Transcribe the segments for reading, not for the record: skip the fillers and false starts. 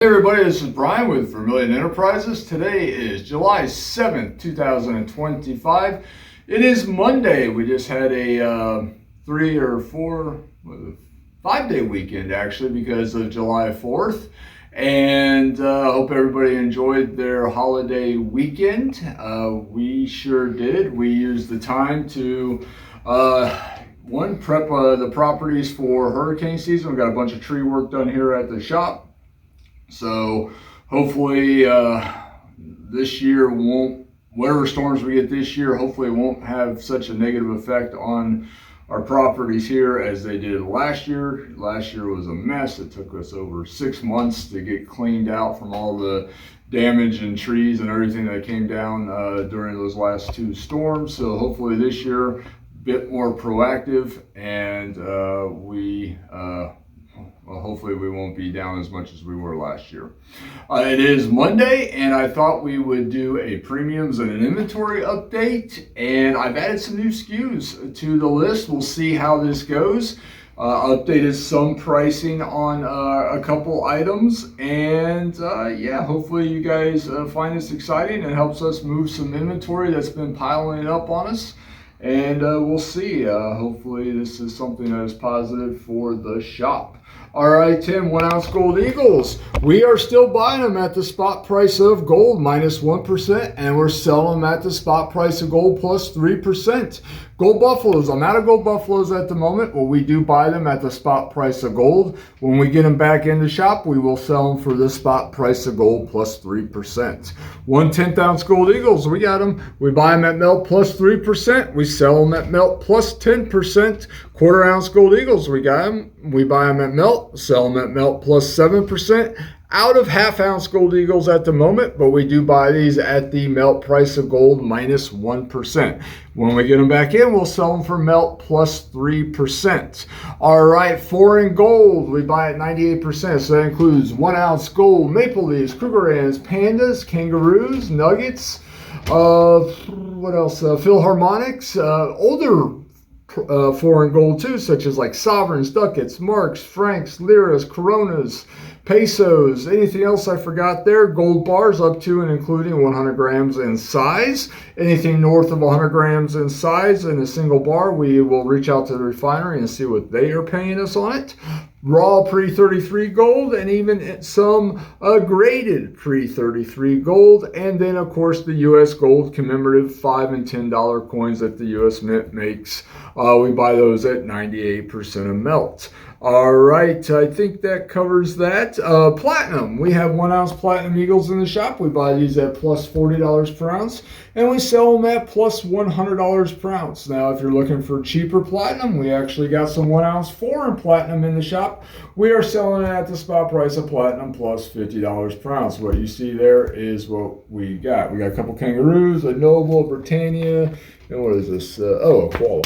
Hey everybody, this is Brian with Vermillion Enterprises. Today is July 7th, 2025. It is Monday. We just had a 5-day weekend actually because of July 4th. And hope everybody enjoyed their holiday weekend. We sure did. We used the time to prep the properties for hurricane season. We got a bunch of tree work done here at the shop. So hopefully this year whatever storms we get this year, hopefully it won't have such a negative effect on our properties here as they did last year. Last year was a mess. It took us over 6 months to get cleaned out from all the damage and trees and everything that came down during those last two storms. So hopefully this year, a bit more proactive, and hopefully we won't be down as much as we were last year. It is Monday, and I thought we would do a premiums and an inventory update, and I've added some new SKUs to the list. We'll see how this goes. Updated some pricing on a couple items, and yeah, hopefully you guys find this exciting and helps us move some inventory that's been piling up on us. And we'll see. Hopefully this is something that is positive for the shop. All right, Tim, 1 ounce gold eagles. We are still buying them at the spot price of gold minus 1%, and we're selling them at the spot price of gold plus 3%. Gold buffaloes, I'm out of gold buffaloes at the moment, but we do buy them at the spot price of gold. When we get them back in the shop, we will sell them for the spot price of gold plus 3%. 1 10th ounce gold eagles, we got them. We buy them at melt plus 3%. We sell them at melt plus 10%. 1/4 ounce gold eagles, we got them. We buy them at melt, sell them at melt plus 7%. Out of 1/2 ounce gold eagles at the moment, but we do buy these at the melt price of gold minus 1%. When we get them back in, we'll sell them for melt plus 3%. All right, foreign gold, we buy at 98%. So that includes 1 ounce gold, maple leaves, Krugerrands, pandas, kangaroos, nuggets, what else? Philharmonics, older foreign gold too, such as like sovereigns, ducats, marks, francs, liras, coronas, pesos, anything else I forgot there. Gold bars up to and including 100 grams in size. Anything north of 100 grams in size in a single bar, we will reach out to the refinery and see what they are paying us on it. Raw pre-33 gold, and even some graded pre-33 gold, and then of course the U.S. gold commemorative $5 and $10 coins that the U.S. Mint makes. We buy those at 98% of melt. All right, I think that covers that. Platinum, we have 1 ounce platinum eagles in the shop. We buy these at plus $40 per ounce, and we sell them at plus $100 per ounce. Now, if you're looking for cheaper platinum, we actually got some 1 ounce foreign platinum in the shop. We are selling it at the spot price of platinum plus $50 per ounce. What you see there is what we got. We got a couple kangaroos, a Noble, a Britannia, and what is this? A koala.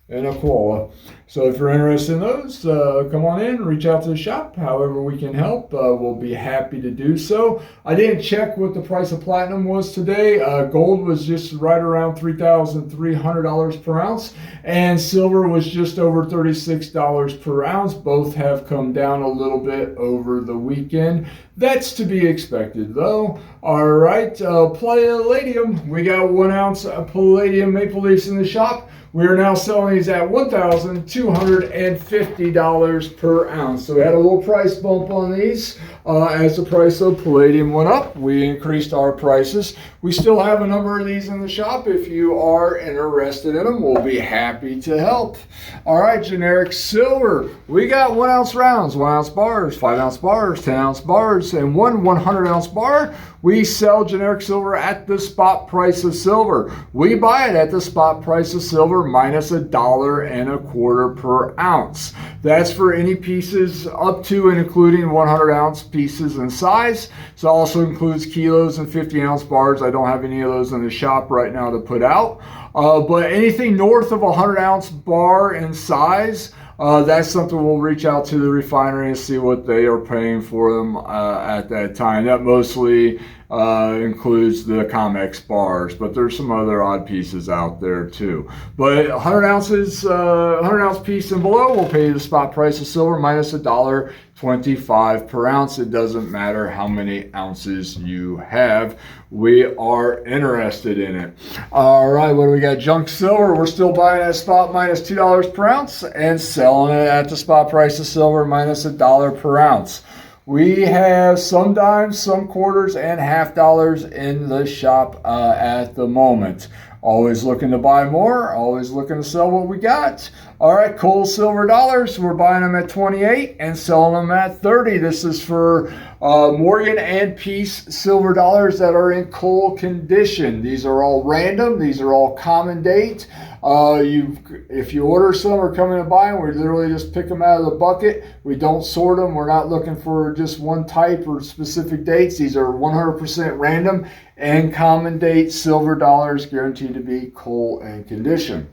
And a koala. So if you're interested in those, come on in, reach out to the shop. However we can help, we'll be happy to do so. I didn't check what the price of platinum was today. Gold was just right around $3,300 per ounce, and silver was just over $36 per ounce. Both have come down a little bit over the weekend. That's to be expected though. All right, Palladium. We got 1 ounce Palladium maple leafs in the shop. We are now selling these at $1,250 per ounce. So we had a little price bump on these. As the price of Palladium went up, we increased our prices. We still have a number of these in the shop. If you are interested in them, we'll be happy to help. All right, generic silver. We got 1 ounce rounds, 1 ounce bars, 5 ounce bars, 10 ounce bars, and 100 ounce bar. We sell generic silver at the spot price of silver. We buy it at the spot price of silver minus $1.25 per ounce. That's for any pieces up to and including 100 ounce pieces in size. So it also includes kilos and 50 ounce bars. I don't have any of those in the shop right now to put out. But anything north of a 100 ounce bar in size, that's something we'll reach out to the refinery and see what they are paying for them at that time. That mostly includes the Comex bars, but there's some other odd pieces out there too. But 100 ounces, 100 ounce piece and below, we'll pay the spot price of silver minus $1.25 $25 per ounce. It doesn't matter how many ounces you have. We are interested in it. All right, what do we got? Junk silver. We're still buying at spot minus $2 per ounce and selling it at the spot price of silver minus $1 per ounce. We have some dimes, some quarters, and half dollars in the shop at the moment. Always looking to buy more, always looking to sell what we got. All right, coal silver dollars, we're buying them at 28 and selling them at 30. This is for Morgan and Peace silver dollars that are in coal condition. These are all random, these are all common date. If you order some or come in and buy them, we literally just pick them out of the bucket. We don't sort them. We're not looking for just one type or specific dates. These are 100% random and common date silver dollars, guaranteed to be coal and condition.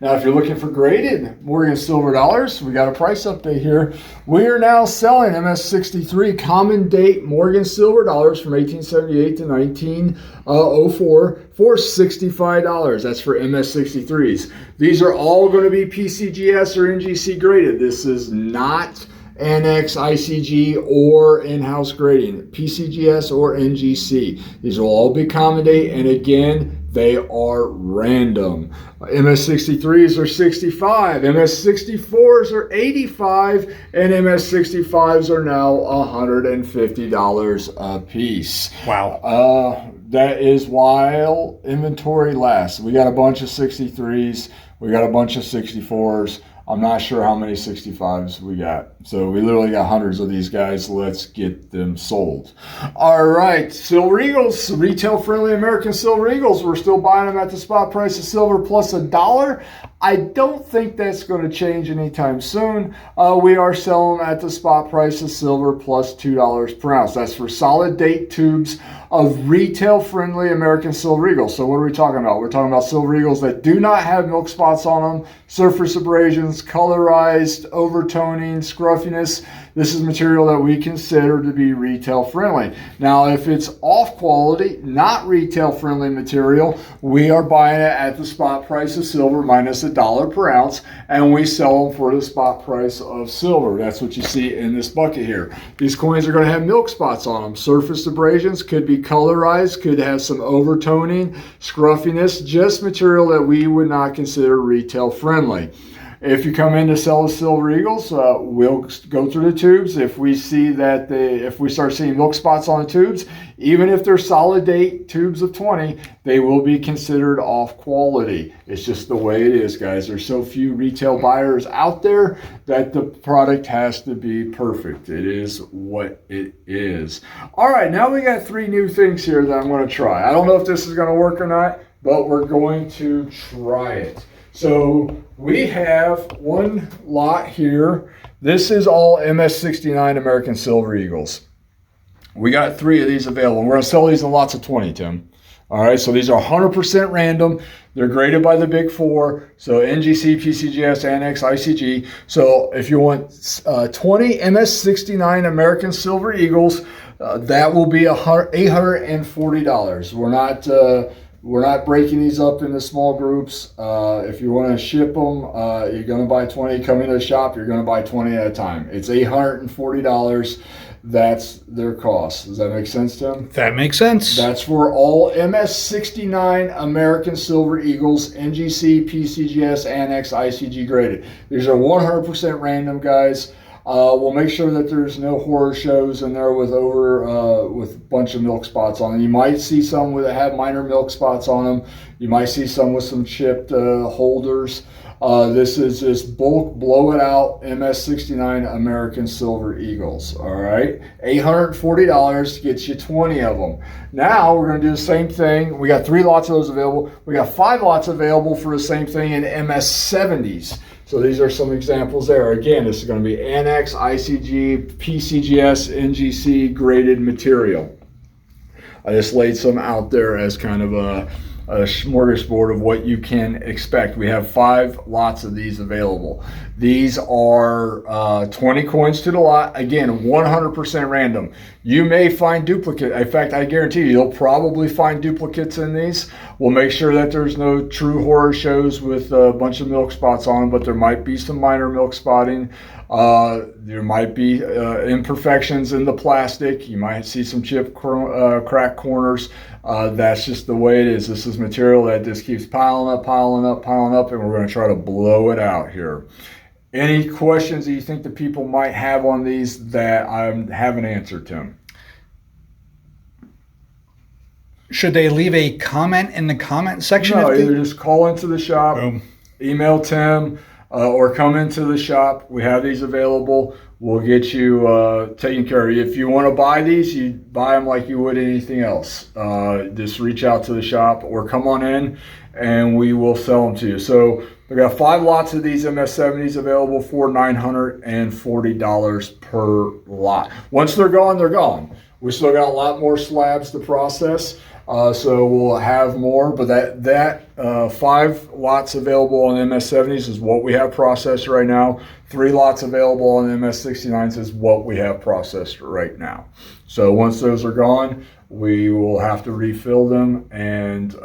Now, if you're looking for graded Morgan silver dollars, we got a price update here. We are now selling MS63 common date Morgan silver dollars from 1878 to 1904 for $65. That's for MS63s. These are all going to be PCGS or NGC graded. This is not Annex, ICG, or in-house grading, PCGS or NGC. These will all be common date, and again, they are random. MS63s are 65, MS64s are 85, and MS65s are now $150 a piece. Wow. That is while inventory lasts. We got a bunch of 63s, we got a bunch of 64s. I'm not sure how many 65s we got. So we literally got hundreds of these guys. Let's get them sold. All right, Silver Eagles, retail friendly American Silver Eagles. We're still buying them at the spot price of silver plus $1. I don't think that's going to change anytime soon. We are selling them at the spot price of silver plus $2 per ounce. That's for solid date tubes of retail friendly American Silver Eagles. So what are we talking about? We're talking about Silver Eagles that do not have milk spots on them, surface abrasions, colorized, overtoning, scruffiness. This is material that we consider to be retail friendly. Now, if it's off quality, not retail friendly material, we are buying it at the spot price of silver minus $1 per ounce, and we sell them for the spot price of silver. That's what you see in this bucket here. These coins are going to have milk spots on them. Surface abrasions, could be colorized, could have some overtoning, scruffiness, just material that we would not consider retail friendly. If you come in to sell the Silver Eagles, we'll go through the tubes. If we see that if we start seeing milk spots on the tubes, even if they're solid date tubes of 20, they will be considered off quality. It's just the way it is, guys. There's so few retail buyers out there that the product has to be perfect. It is what it is. All right, now we got 3 new things here that I'm going to try. I don't know if this is going to work or not, but we're going to try it. So we have one lot here. This is all MS69 American Silver Eagles. We got 3 of these available. We're going to sell these in lots of 20, Tim. All right, so these are 100% random. They're graded by the Big 4. So NGC, PCGS, Annex, ICG. So if you want 20 MS69 American Silver Eagles, that will be $840. We're not breaking these up into small groups. If you want to ship them, you're going to buy 20. Come into the shop, you're going to buy 20 at a time. It's $840. That's their cost. Does that make sense, Tim? That makes sense. That's for all MS69 American Silver Eagles, NGC, PCGS, Annex, ICG graded. These are 100% random, guys. We'll make sure that there's no horror shows in there with a bunch of milk spots on them. You might see some that have minor milk spots on them. You might see some with some chipped holders. This is just bulk, blow it out, MS69 American Silver Eagles. All right, $840 gets you 20 of them. Now we're going to do the same thing. We got 3 lots of those available. We got 5 lots available for the same thing in MS70s. So these are some examples there. Again, this is going to be Annex, ICG, PCGS, NGC graded material. I just laid some out there as kind of smorgasbord of what you can expect. We have 5 lots of these available. These are 20 coins to the lot. Again, 100% random. You may find duplicate. In fact, I guarantee you'll probably find duplicates in these. We'll make sure that there's no true horror shows with a bunch of milk spots on them, but there might be some minor milk spotting. There might be imperfections in the plastic. You might see some crack corners. That's just the way it is. This is material that just keeps piling up, and we're going to try to blow it out here. Any questions that you think the people might have on these that I haven't answered, Tim? Should they leave a comment in the comment section? No, either just call into the shop, email Tim, or come into the shop. We have these available. We'll get you taken care of. If you want to buy these, you buy them like you would anything else. Just reach out to the shop or come on in and we will sell them to you. So we got 5 lots of these MS70s available for $940 per lot. Once they're gone, they're gone. We still got a lot more slabs to process. So we'll have more, but that 5 lots available on MS70s is what we have processed right now. 3 lots available on MS69s is what we have processed right now. So once those are gone, we will have to refill them and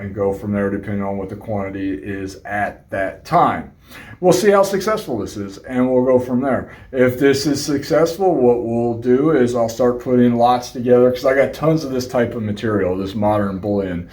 and go from there depending on what the quantity is at that time. We'll see how successful this is and we'll go from there. If this is successful, what we'll do is I'll start putting lots together because I got tons of this type of material, this modern bullion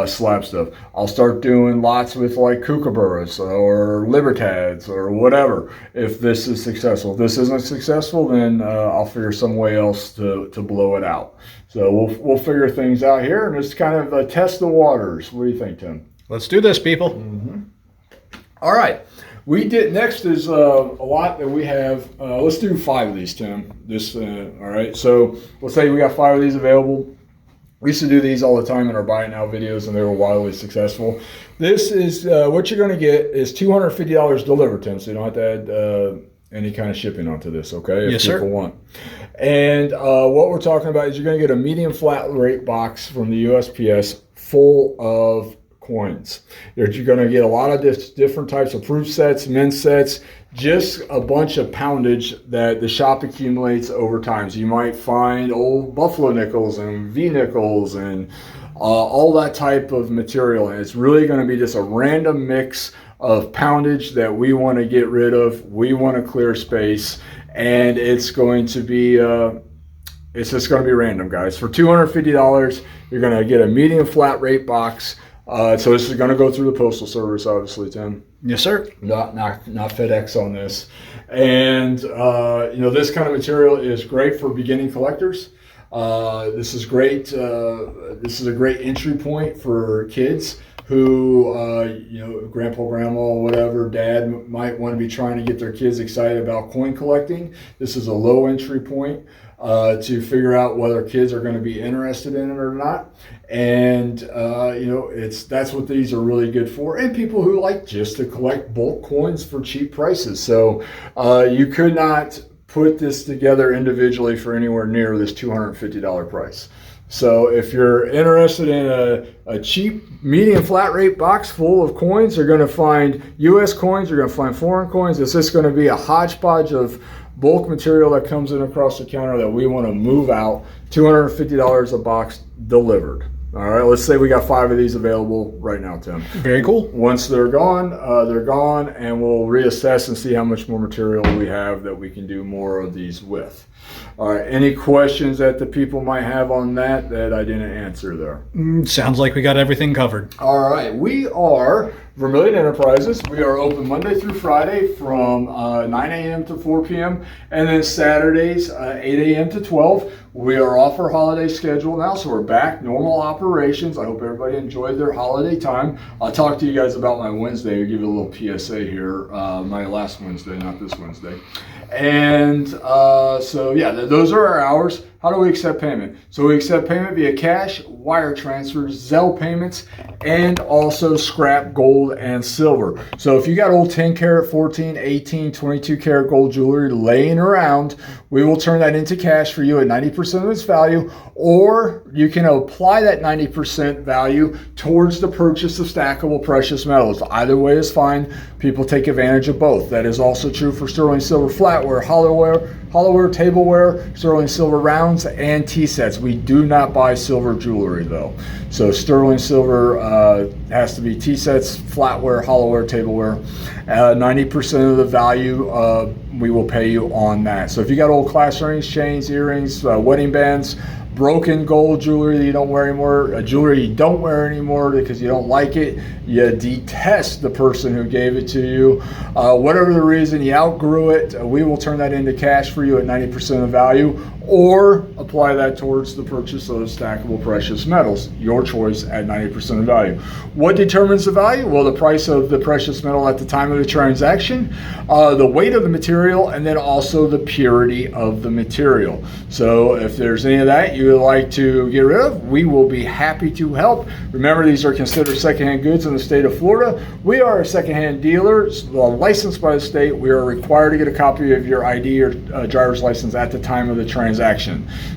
slab stuff. I'll start doing lots with like kookaburras or libertads or whatever if this is successful. If this isn't successful, then I'll figure some way else to blow it out. So we'll figure things out here and just kind of test the waters. What do you think, Tim? Let's do this, people. Mm-hmm. All right. Next is a lot that we have. Let's do 5 of these, Tim. All right. So let's say we got 5 of these available. We used to do these all the time in our buy it now videos, and they were wildly successful. This is what you're going to get is $250 delivered, Tim. So you don't have to add any kind of shipping onto this, okay? If yes, people sir. want. And what we're talking about is you're going to get a medium flat rate box from the USPS full of coins. You're going to get a lot of different types of proof sets, mint sets, just a bunch of poundage that the shop accumulates over time. So you might find old buffalo nickels and V nickels and all that type of material. And it's really going to be just a random mix of poundage that we want to get rid of. We want to clear space, and it's going to be it's just going to be random, guys. For $250, you're going to get a medium flat rate box. So this is going to go through the Postal Service, obviously, Tim. Yes, sir. Not FedEx on this. And, this kind of material is great for beginning collectors. This is great. This is a great entry point for kids who, grandpa, grandma, whatever, dad might want to be trying to get their kids excited about coin collecting. This is a low entry point to figure out whether kids are going to be interested in it or not. And, that's what these are really good for. And people who like just to collect bulk coins for cheap prices. So you could not put this together individually for anywhere near this $250 price. So if you're interested in a cheap medium flat rate box full of coins, you're going to find US coins, you're going to find foreign coins. It's just going to be a hodgepodge of bulk material that comes in across the counter that we want to move out. $250 a box delivered. All right, let's say we got 5 of these available right now, Tim. Very cool. Once they're gone, and we'll reassess and see how much more material we have that we can do more of these with. All right, any questions that the people might have on that I didn't answer there? Sounds like we got everything covered. All right, we are Vermillion Enterprises. We are open Monday through Friday from 9 a.m. to 4 p.m. and then Saturdays 8 a.m. to 12. We are off our holiday schedule now, so we're back, normal operations. I hope everybody enjoyed their holiday time. I'll talk to you guys about my Wednesday. I'll give you a little PSA here, my last Wednesday, not this Wednesday. And so yeah, those are our hours. How do we accept payment? So we accept payment via cash, wire transfers, Zelle payments, and also scrap gold and silver. So if you got old 10 karat, 14, 18, 22 karat gold jewelry laying around, we will turn that into cash for you at 90% of its value, or you can apply that 90% value towards the purchase of stackable precious metals. Either way is fine. People take advantage of both. That is also true for sterling silver flatware, hollowware, tableware, sterling silver rounds, and tea sets. We do not buy silver jewelry though. So sterling silver has to be tea sets, flatware, hollowware, tableware. 90% of the value we will pay you on that. So if you got old class rings, chains, earrings, wedding bands, broken gold jewelry that you don't wear anymore, jewelry you don't wear anymore because you don't like it, you detest the person who gave it to you, whatever the reason, you outgrew it, we will turn that into cash for you at 90% of the value, or apply that towards the purchase of stackable precious metals. Your choice at 90% of value. What determines the value? Well, the price of the precious metal at the time of the transaction, the weight of the material, and then also the purity of the material. So if there's any of that you would like to get rid of, we will be happy to help. Remember, these are considered secondhand goods in the state of Florida. We are a secondhand dealer, licensed by the state. We are required to get a copy of your ID or driver's license at the time of the transaction.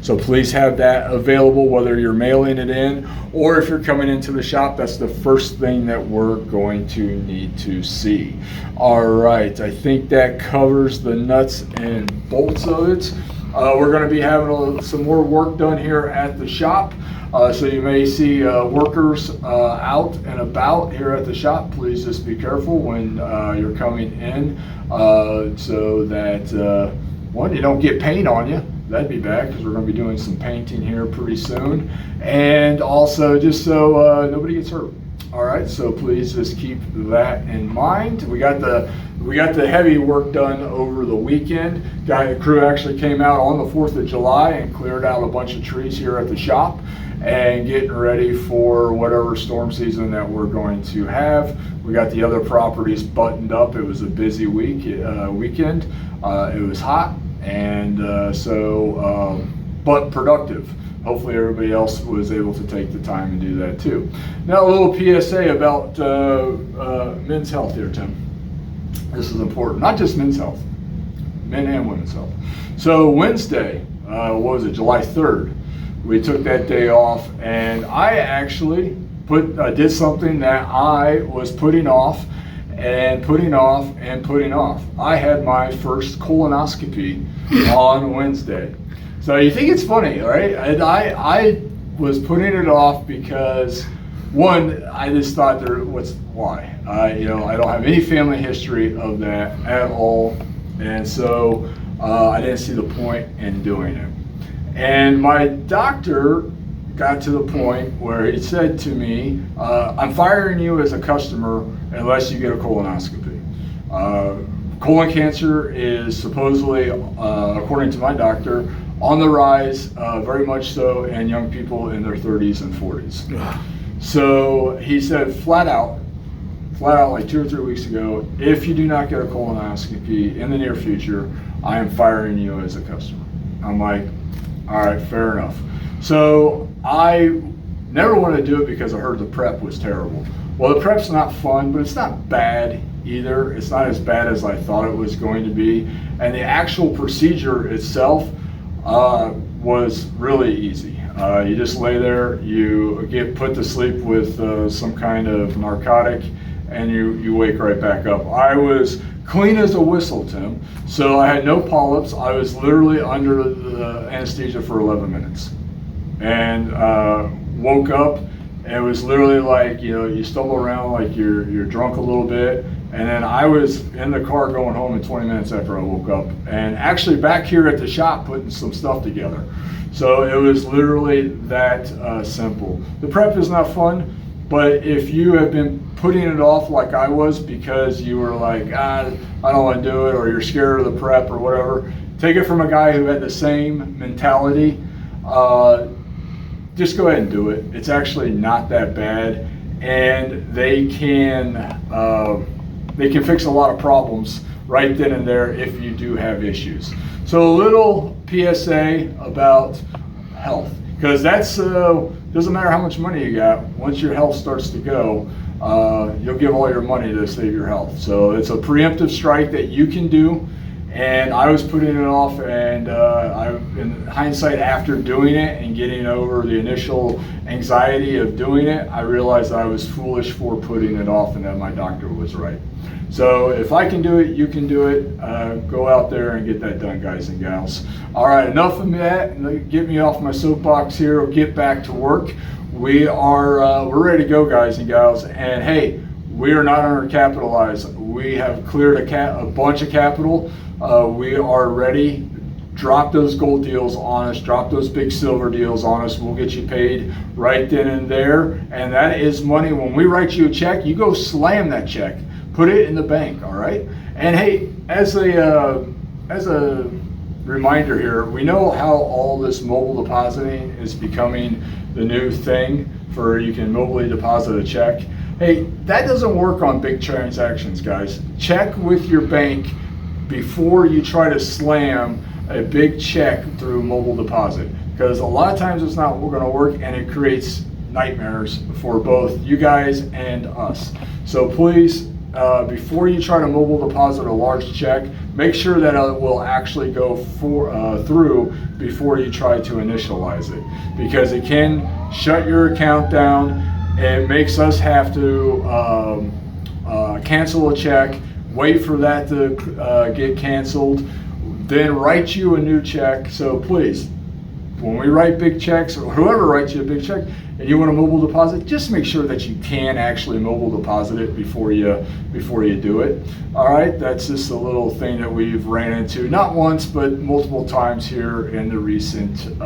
So please have that available, whether you're mailing it in or if you're coming into the shop. That's the first thing that we're going to need to see. All right, I think that covers the nuts and bolts of it. We're going to be having some more work done here at the shop. So you may see workers out and about here at the shop. Please just be careful when you're coming in so that one, you don't get paint on you. That'd be bad because we're going to be doing some painting here pretty soon. And also just so nobody gets hurt. All right, so please just keep that in mind. We got the heavy work done over the weekend. Crew actually came out on the 4th of July and cleared out a bunch of trees here at the shop and getting ready for whatever storm season that we're going to have. We got the other properties buttoned up. It was a busy weekend. It was hot, and but productive. Hopefully everybody else was able to take the time and do that too. Now a little PSA about men's health here, Tim. This is important, not just men's health, men and women's health. So Wednesday, what was it, July 3rd, we took that day off, and I actually did something that I was putting off and putting off and putting off. I had my first colonoscopy on Wednesday. So you think it's funny, right? And I was putting it off because, one, I just thought why? I don't have any family history of that at all, and so I didn't see the point in doing it. And my doctor got to the point where he said to me, I'm firing you as a customer unless you get a colonoscopy. Colon cancer is supposedly, according to my doctor, on the rise, very much so, in young people in their 30s and 40s. So he said flat out like 2 or 3 weeks ago, if you do not get a colonoscopy in the near future, I am firing you as a customer. I'm like, all right, fair enough. So I never wanted to do it because I heard the prep was terrible. Well, the prep's not fun, but it's not bad either. It's not as bad as I thought it was going to be. And the actual procedure itself was really easy. You just lay there, you get put to sleep with some kind of narcotic, and you wake right back up. I was clean as a whistle, Tim. So I had no polyps. I was literally under the anesthesia for 11 minutes. And woke up, and it was literally like, you stumble around like you're drunk a little bit. And then I was in the car going home in 20 minutes after I woke up, and actually back here at the shop putting some stuff together. So it was literally that simple. The prep is not fun, but if you have been putting it off like I was because you were like, I don't want to do it, or you're scared of the prep or whatever, take it from a guy who had the same mentality. Just go ahead and do it. It's actually not that bad, and they can fix a lot of problems right then and there if you do have issues. So a little PSA about health, because that's doesn't matter how much money you got. Once your health starts to go, you'll give all your money to save your health. So it's a preemptive strike that you can do. And I was putting it off, and in hindsight, after doing it and getting over the initial anxiety of doing it, I realized I was foolish for putting it off, and that my doctor was right. So if I can do it, you can do it. Go out there and get that done, guys and gals. All right, enough of that. Get me off my soapbox here. Get back to work. We're ready to go, guys and gals. And hey, we are not undercapitalized. We have cleared a bunch of capital. We are ready. Drop those gold deals on us. Drop those big silver deals on us. We'll get you paid right then and there. And that is money. When we write you a check, you go slam that check. Put it in the bank, all right? And hey, as a reminder here, we know how all this mobile depositing is becoming the new thing for you can mobilely deposit a check. Hey, that doesn't work on big transactions, guys. Check with your bank before you try to slam a big check through mobile deposit, because a lot of times it's not going to work, and it creates nightmares for both you guys and us. So please, before you try to mobile deposit a large check, make sure that it will actually go through before you try to initialize it, because it can shut your account down. It makes us have to cancel a check, wait for that to get canceled, then write you a new check. So please, when we write big checks, or whoever writes you a big check, and you want to mobile deposit, just make sure that you can actually mobile deposit it before you do it. All right, that's just a little thing that we've ran into, not once, but multiple times here in the recent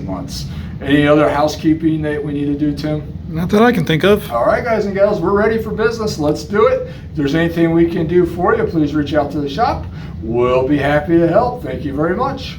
months. Any other housekeeping that we need to do, Tim? Not that I can think of. All right, guys and gals, we're ready for business. Let's do it. If there's anything we can do for you, please reach out to the shop. We'll be happy to help. Thank you very much.